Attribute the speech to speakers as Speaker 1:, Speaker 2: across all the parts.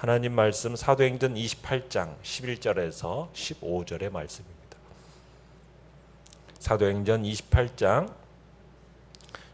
Speaker 1: 하나님 말씀 사도행전 28장 11절에서 15절의 말씀입니다. 사도행전 28장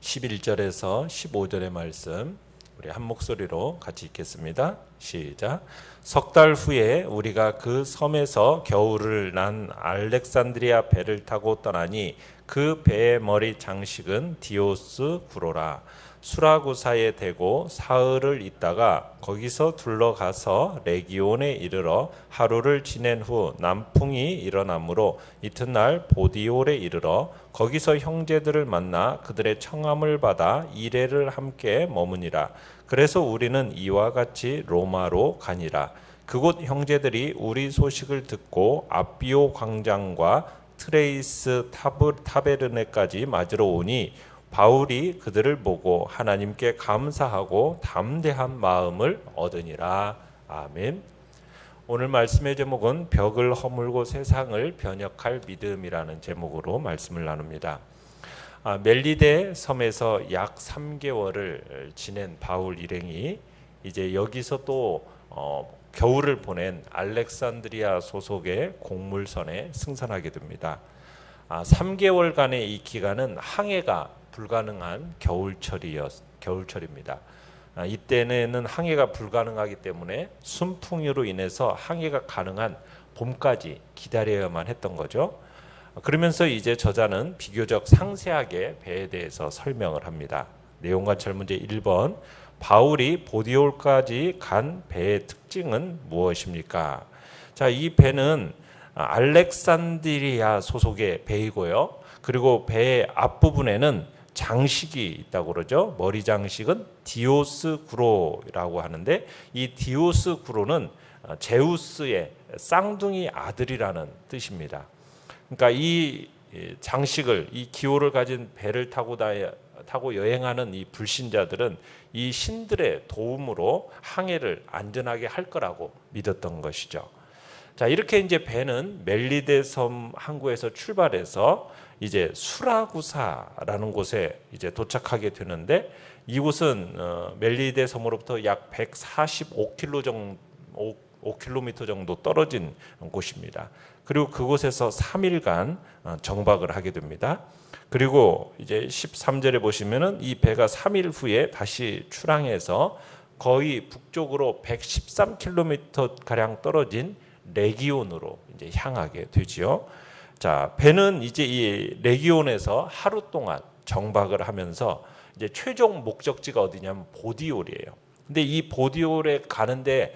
Speaker 1: 11절에서 15절의 말씀 우리 한 목소리로 같이 읽겠습니다. 시작. 석 달 후에 우리가 그 섬에서 겨울을 난 알렉산드리아 배를 타고 떠나니 그 배의 머리 장식은 디오스 구로라. 수라구사에 대고 사흘을 있다가 거기서 둘러가서 레기온에 이르러 하루를 지낸 후 남풍이 일어나므로 이튿날 보디올에 이르러 거기서 형제들을 만나 그들의 청함을 받아 이레를 함께 머무니라. 그래서 우리는 이와 같이 로마로 가니라. 그곳 형제들이 우리 소식을 듣고 아비오 광장과 트레이스 타베르네까지 맞으러 오니 바울이 그들을 보고 하나님께 감사하고 담대한 마음을 얻으니라. 아멘. 오늘 말씀의 제목은 벽을 허물고 세상을 변혁할 믿음이라는 제목으로 말씀을 나눕니다. 멜리데 섬에서 약 3개월을 지낸 바울 일행이 이제 여기서 또 겨울을 보낸 알렉산드리아 소속의 곡물선에 승선하게 됩니다. 3개월간의 이 기간은 항해가 불가능한 겨울철입니다. 이때는 항해가 불가능하기 때문에 순풍으로 인해서 항해가 가능한 봄까지 기다려야만 했던 거죠. 그러면서 이제 저자는 비교적 상세하게 배에 대해서 설명을 합니다. 내용 관찰 문제 1번. 바울이 보디올까지 간 배의 특징은 무엇입니까? 자, 이 배는 알렉산드리아 소속의 배이고요. 그리고 배의 앞부분에는 장식이 있다고 그러죠. 머리 장식은 디오스 구로라고 하는데 이 디오스 구로는 제우스의 쌍둥이 아들이라는 뜻입니다. 그러니까 이 장식을 이 기호를 가진 배를 타고 여행하는 이 불신자들은 이 신들의 도움으로 항해를 안전하게 할 거라고 믿었던 것이죠. 자, 이렇게 이제 배는 멜리데 섬 항구에서 출발해서 이제 수라구사라는 곳에 이제 도착하게 되는데 이곳은 멜리데 섬으로부터 약 145km 정도 떨어진 곳입니다. 그리고 그곳에서 3일간 정박을 하게 됩니다. 그리고 이제 13절에 보시면은 이 배가 3일 후에 다시 출항해서 거의 북쪽으로 113km 가량 떨어진 레기온으로 이제 향하게 되지요. 자, 배는 이제 이 레기온에서 하루 동안 정박을 하면서 이제 최종 목적지가 어디냐면 보디올이에요. 근데 이 보디올에 가는데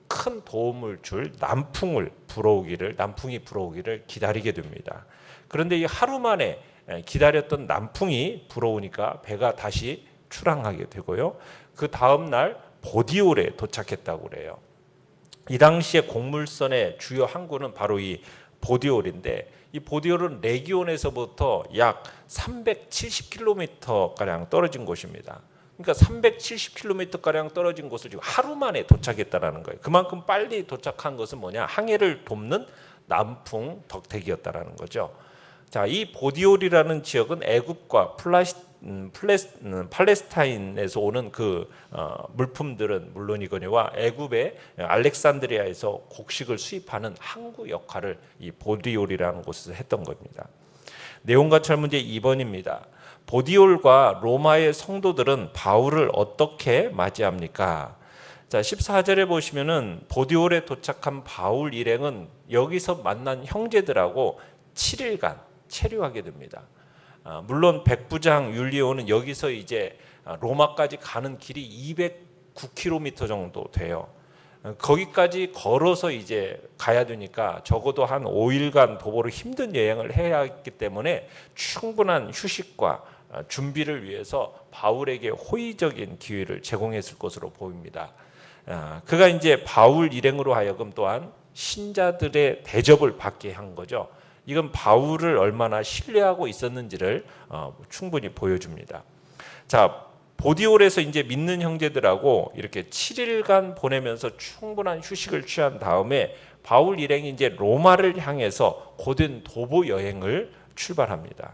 Speaker 1: 큰 도움을 줄 남풍이 불어오기를 기다리게 됩니다. 그런데 이 하루 만에 기다렸던 남풍이 불어오니까 배가 다시 출항하게 되고요. 그 다음 날 보디올에 도착했다고 그래요. 이 당시에 곡물선의 주요 항구는 바로 이 보디올인데 이 보디올은 레기온에서부터 약 370km가량 떨어진 곳입니다. 그러니까 370km가량 떨어진 곳을 지금 하루 만에 도착했다라는 거예요. 그만큼 빨리 도착한 것은 뭐냐? 항해를 돕는 남풍 덕택이었다라는 거죠. 자, 이 보디올이라는 지역은 애굽과 팔레스타인에서 오는 그 물품들은 물론이거니와 애굽의 알렉산드리아에서 곡식을 수입하는 항구 역할을 이 보디올이라는 곳에서 했던 겁니다. 내용 관찰 문제 2번입니다. 보디올과 로마의 성도들은 바울을 어떻게 맞이합니까? 자, 14절에 보시면은 보디올에 도착한 바울 일행은 여기서 만난 형제들하고 7일간 체류하게 됩니다. 물론 백부장 율리오는 여기서 이제 로마까지 가는 길이 209km 정도 돼요. 거기까지 걸어서 이제 가야 되니까 적어도 한 5일간 도보로 힘든 여행을 해야 했기 때문에 충분한 휴식과 준비를 위해서 바울에게 호의적인 기회를 제공했을 것으로 보입니다. 그가 이제 바울 일행으로 하여금 또한 신자들의 대접을 받게 한 거죠. 이건 바울을 얼마나 신뢰하고 있었는지를 충분히 보여줍니다. 자, 보디올에서 이제 믿는 형제들하고 이렇게 7일간 보내면서 충분한 휴식을 취한 다음에 바울 일행이 이제 로마를 향해서 고된 도보 여행을 출발합니다.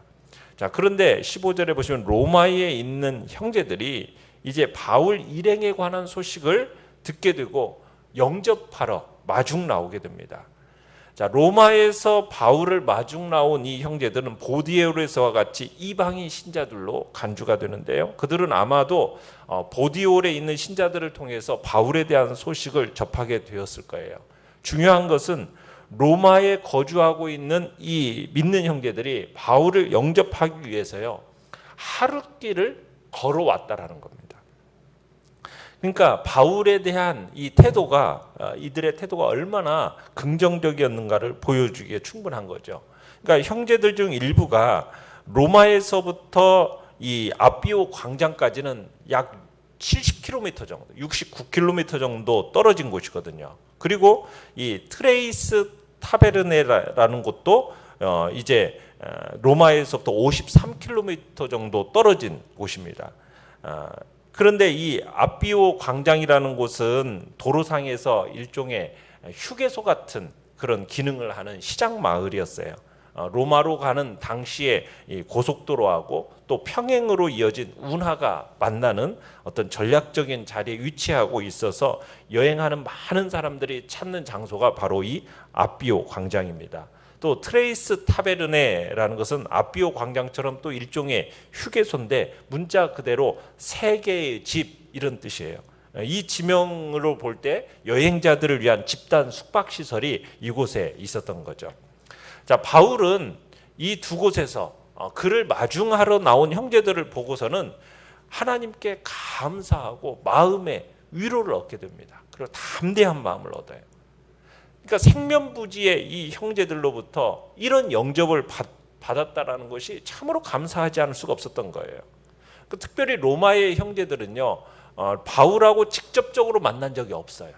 Speaker 1: 자, 그런데 15절에 보시면 로마에 있는 형제들이 이제 바울 일행에 관한 소식을 듣게 되고 영접하러 마중 나오게 됩니다. 자, 로마에서 바울을 마중 나온 이 형제들은 보디올에서와 같이 이방인 신자들로 간주가 되는데요. 그들은 아마도 보디올에 있는 신자들을 통해서 바울에 대한 소식을 접하게 되었을 거예요. 중요한 것은 로마에 거주하고 있는 이 믿는 형제들이 바울을 영접하기 위해서요, 하룻길을 걸어왔다라는 겁니다. 그러니까 바울에 대한 이 태도가, 이들의 태도가 얼마나 긍정적이었는가를 보여주기에 충분한 거죠. 그러니까 형제들 중 일부가 로마에서부터 이 아비오 광장까지는 약 70km 정도, 69km 정도 떨어진 곳이거든요. 그리고 이 트레이스 타베르네라는 곳도 이제 로마에서부터 53km 정도 떨어진 곳입니다. 그런데 이 아비오 광장이라는 곳은 도로상에서 일종의 휴게소 같은 그런 기능을 하는 시장 마을이었어요. 로마로 가는 당시에 고속도로하고 또 평행으로 이어진 운하가 만나는 어떤 전략적인 자리에 위치하고 있어서 여행하는 많은 사람들이 찾는 장소가 바로 이 아비오 광장입니다. 또 트레이스 타베르네라는 것은 아비오 광장처럼 또 일종의 휴게소인데 문자 그대로 세계의 집 이런 뜻이에요. 이 지명으로 볼 때 여행자들을 위한 집단 숙박시설이 이곳에 있었던 거죠. 자, 바울은 이 두 곳에서 그를 마중하러 나온 형제들을 보고서는 하나님께 감사하고 마음의 위로를 얻게 됩니다. 그리고 담대한 마음을 얻어요. 그러니까 생면부지의 이 형제들로부터 이런 영접을 받았다라는 것이 참으로 감사하지 않을 수가 없었던 거예요. 특별히 로마의 형제들은요, 바울하고 직접적으로 만난 적이 없어요.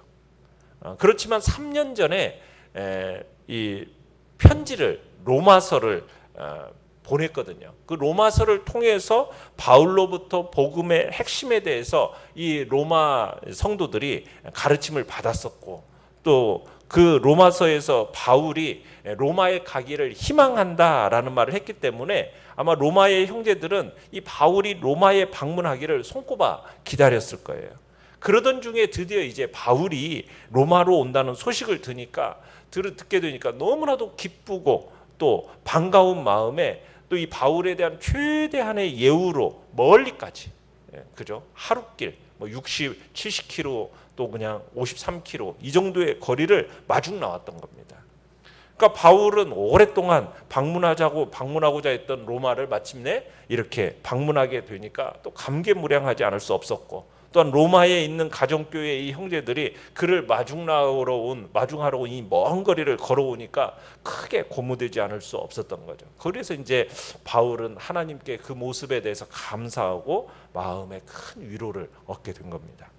Speaker 1: 그렇지만 3년 전에 이 편지를, 로마서를 보냈거든요. 그 로마서를 통해서 바울로부터 복음의 핵심에 대해서 이 로마 성도들이 가르침을 받았었고, 또 그 로마서에서 바울이 로마에 가기를 희망한다라는 말을 했기 때문에 아마 로마의 형제들은 이 바울이 로마에 방문하기를 손꼽아 기다렸을 거예요. 그러던 중에 드디어 이제 바울이 로마로 온다는 소식을 듣게 되니까 너무나도 기쁘고 또 반가운 마음에 또 이 바울에 대한 최대한의 예우로 멀리까지, 그죠? 하룻길 60, 70km 또 그냥 53km 이 정도의 거리를 마중 나왔던 겁니다. 그러니까 바울은 오랫동안 방문하고자 했던 로마를 마침내 이렇게 방문하게 되니까 또 감개무량하지 않을 수 없었고, 또한 로마에 있는 가정교회의 이 형제들이 그를 마중하러 온 이 먼 거리를 걸어오니까 크게 고무되지 않을 수 없었던 거죠. 그래서 이제 바울은 하나님께 그 모습에 대해서 감사하고 마음에 큰 위로를 얻게 된 겁니다.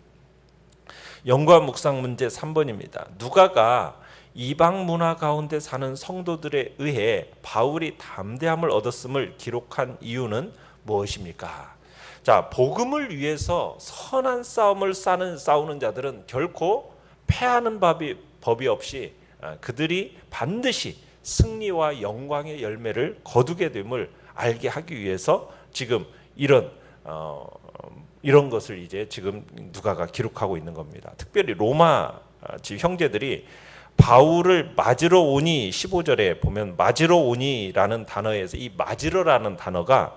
Speaker 1: 연구와 묵상 문제 3번입니다. 누가가 이방 문화 가운데 사는 성도들에 의해 바울이 담대함을 얻었음을 기록한 이유는 무엇입니까? 자, 복음을 위해서 선한 싸움을 싸우는 자들은 결코 패하는 법이 없이 그들이 반드시 승리와 영광의 열매를 거두게 됨을 알게 하기 위해서 지금 이런 것을 이제 지금 누가가 기록하고 있는 겁니다. 특별히 로마 형제들이 바울을 맞으러 오니 15절에 보면 맞으러 오니라는 단어에서 이 맞으러라는 단어가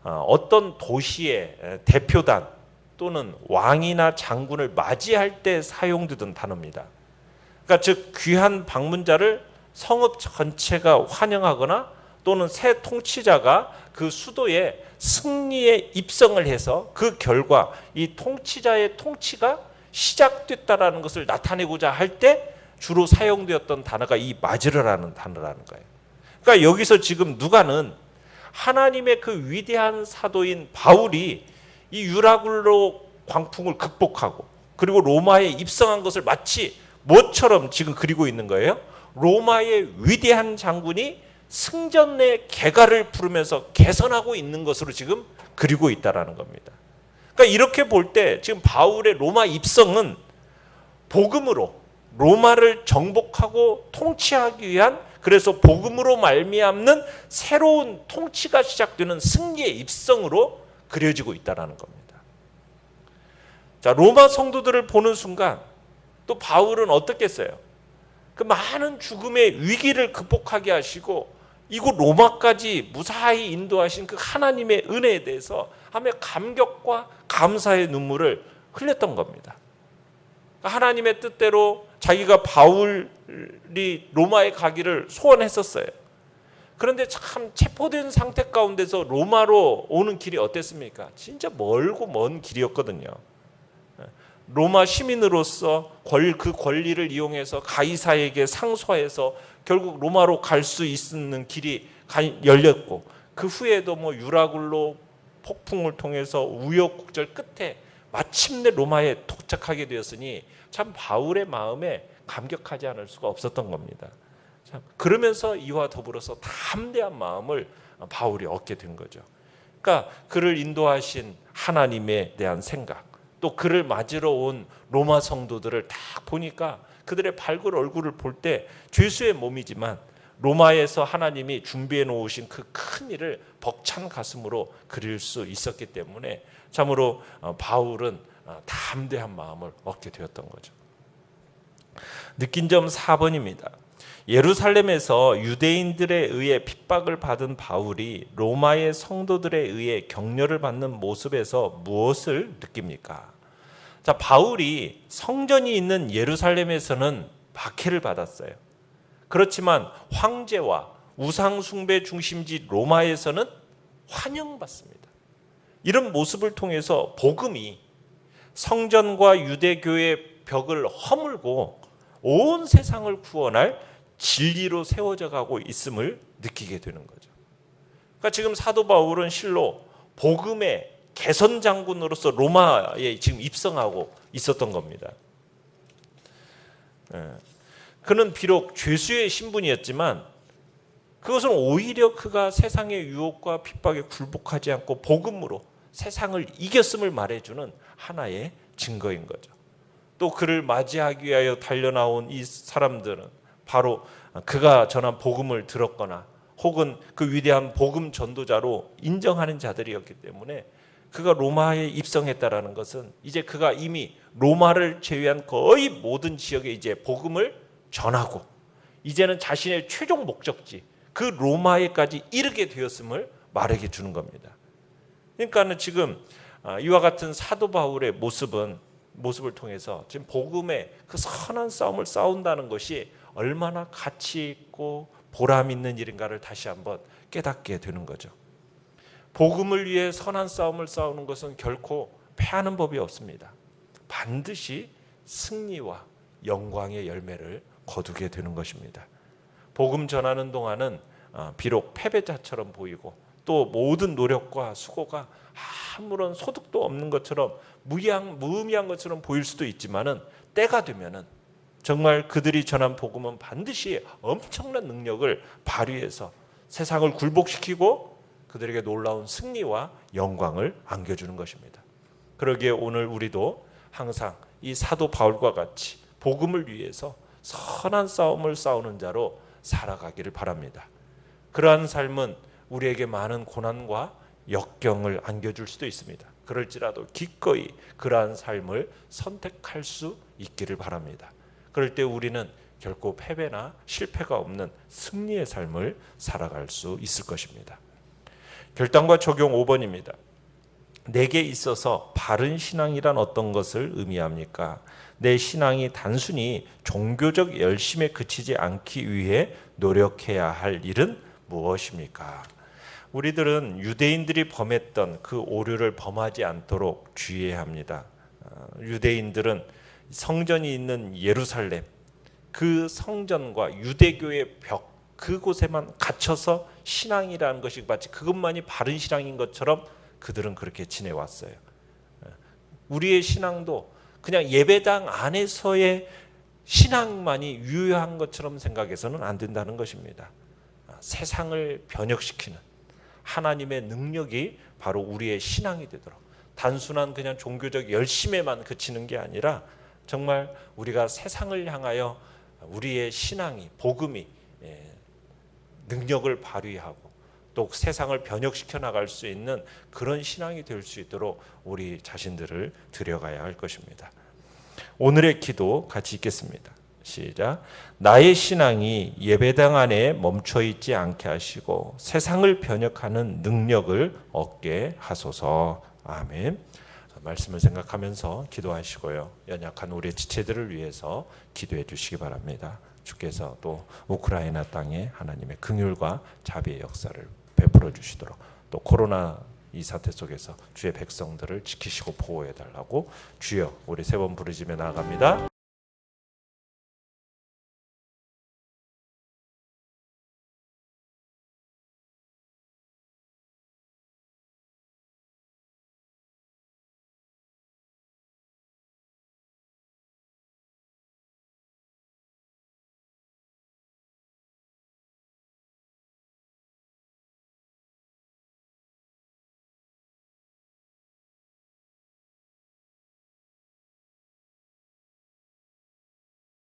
Speaker 1: 어떤 도시의 대표단 또는 왕이나 장군을 맞이할 때 사용되던 단어입니다. 그러니까 즉 귀한 방문자를 성읍 전체가 환영하거나 또는 새 통치자가 그 수도에 승리에 입성을 해서 그 결과 이 통치자의 통치가 시작됐다라는 것을 나타내고자 할 때 주로 사용되었던 단어가 이 맞으러라는 단어라는 거예요. 그러니까 여기서 지금 누가는 하나님의 그 위대한 사도인 바울이 이 유라굴로 광풍을 극복하고 그리고 로마에 입성한 것을 마치 뭐처럼 지금 그리고 있는 거예요. 로마의 위대한 장군이 승전의 개가를 부르면서 개선하고 있는 것으로 지금 그리고 있다라는 겁니다. 그러니까 이렇게 볼 때 지금 바울의 로마 입성은 복음으로 로마를 정복하고 통치하기 위한, 그래서 복음으로 말미암는 새로운 통치가 시작되는 승리의 입성으로 그려지고 있다는 겁니다. 자, 로마 성도들을 보는 순간 또 바울은 어떻겠어요? 그 많은 죽음의 위기를 극복하게 하시고 이곳 로마까지 무사히 인도하신 그 하나님의 은혜에 대해서 하며 감격과 감사의 눈물을 흘렸던 겁니다. 하나님의 뜻대로 자기가 바울이 로마에 가기를 소원했었어요. 그런데 참 체포된 상태 가운데서 로마로 오는 길이 어땠습니까? 진짜 멀고 먼 길이었거든요. 로마 시민으로서 그 권리를 이용해서 가이사에게 상소해서 결국 로마로 갈 수 있는 길이 열렸고, 그 후에도 유라굴로 폭풍을 통해서 우여곡절 끝에 마침내 로마에 도착하게 되었으니 참 바울의 마음에 감격하지 않을 수가 없었던 겁니다. 참 그러면서 이와 더불어서 담대한 마음을 바울이 얻게 된 거죠. 그러니까 그를 인도하신 하나님에 대한 생각, 또 그를 맞으러 온 로마 성도들을 딱 보니까 그들의 밝은 얼굴을 볼 때 죄수의 몸이지만 로마에서 하나님이 준비해 놓으신 그 큰 일을 벅찬 가슴으로 그릴 수 있었기 때문에 참으로 바울은 담대한 마음을 얻게 되었던 거죠. 느낀 점 4번입니다. 예루살렘에서 유대인들에 의해 핍박을 받은 바울이 로마의 성도들에 의해 격려를 받는 모습에서 무엇을 느낍니까? 자, 바울이 성전이 있는 예루살렘에서는 박해를 받았어요. 그렇지만 황제와 우상 숭배 중심지 로마에서는 환영받습니다. 이런 모습을 통해서 복음이 성전과 유대교의 벽을 허물고 온 세상을 구원할 진리로 세워져 가고 있음을 느끼게 되는 거죠. 그러니까 지금 사도 바울은 실로 복음의 개선 장군으로서 로마에 지금 입성하고 있었던 겁니다. 그는 비록 죄수의 신분이었지만 그것은 오히려 그가 세상의 유혹과 핍박에 굴복하지 않고 복음으로 세상을 이겼음을 말해주는 하나의 증거인 거죠. 또 그를 맞이하기 위하여 달려나온 이 사람들은 바로 그가 전한 복음을 들었거나 혹은 그 위대한 복음 전도자로 인정하는 자들이었기 때문에 그가 로마에 입성했다라는 것은 이제 그가 이미 로마를 제외한 거의 모든 지역에 이제 복음을 전하고 이제는 자신의 최종 목적지 그 로마에까지 이르게 되었음을 말하게 주는 겁니다. 그러니까는 지금 이와 같은 사도 바울의 모습을 통해서 지금 복음의 그 선한 싸움을 싸운다는 것이 얼마나 가치 있고 보람 있는 일인가를 다시 한번 깨닫게 되는 거죠. 복음을 위해 선한 싸움을 싸우는 것은 결코 패하는 법이 없습니다. 반드시 승리와 영광의 열매를 거두게 되는 것입니다. 복음 전하는 동안은 비록 패배자처럼 보이고 또 모든 노력과 수고가 아무런 소득도 없는 것처럼 무의미한 것처럼 보일 수도 있지만은 때가 되면은 정말 그들이 전한 복음은 반드시 엄청난 능력을 발휘해서 세상을 굴복시키고 그들에게 놀라운 승리와 영광을 안겨주는 것입니다. 그러기에 오늘 우리도 항상 이 사도 바울과 같이 복음을 위해서 선한 싸움을 싸우는 자로 살아가기를 바랍니다. 그러한 삶은 우리에게 많은 고난과 역경을 안겨줄 수도 있습니다. 그럴지라도 기꺼이 그러한 삶을 선택할 수 있기를 바랍니다. 그럴 때 우리는 결코 패배나 실패가 없는 승리의 삶을 살아갈 수 있을 것입니다. 결단과 적용 5번입니다. 내게 있어서 바른 신앙이란 어떤 것을 의미합니까? 내 신앙이 단순히 종교적 열심에 그치지 않기 위해 노력해야 할 일은 무엇입니까? 우리들은 유대인들이 범했던 그 오류를 범하지 않도록 주의해야 합니다. 유대인들은 성전이 있는 예루살렘, 그 성전과 유대교의 벽, 그곳에만 갇혀서 신앙이라는 것이 마치 그것만이 바른 신앙인 것처럼 그들은 그렇게 지내왔어요. 우리의 신앙도 그냥 예배당 안에서의 신앙만이 유효한 것처럼 생각해서는 안 된다는 것입니다. 세상을 변혁시키는 하나님의 능력이 바로 우리의 신앙이 되도록 단순한 그냥 종교적 열심에만 그치는 게 아니라 정말 우리가 세상을 향하여 우리의 신앙이 복음이 능력을 발휘하고 또 세상을 변혁시켜 나갈 수 있는 그런 신앙이 될 수 있도록 우리 자신들을 들여가야 할 것입니다. 오늘의 기도 같이 읽겠습니다. 시작. 나의 신앙이 예배당 안에 멈춰 있지 않게 하시고 세상을 변혁하는 능력을 얻게 하소서. 아멘. 말씀을 생각하면서 기도하시고요. 연약한 우리 지체들을 위해서 기도해 주시기 바랍니다. 주께서 또 우크라이나 땅에 하나님의 긍휼과 자비의 역사를 베풀어 주시도록, 또 코로나 이 사태 속에서 주의 백성들을 지키시고 보호해 달라고 주여 우리 세 번 부르짖며 나아갑니다.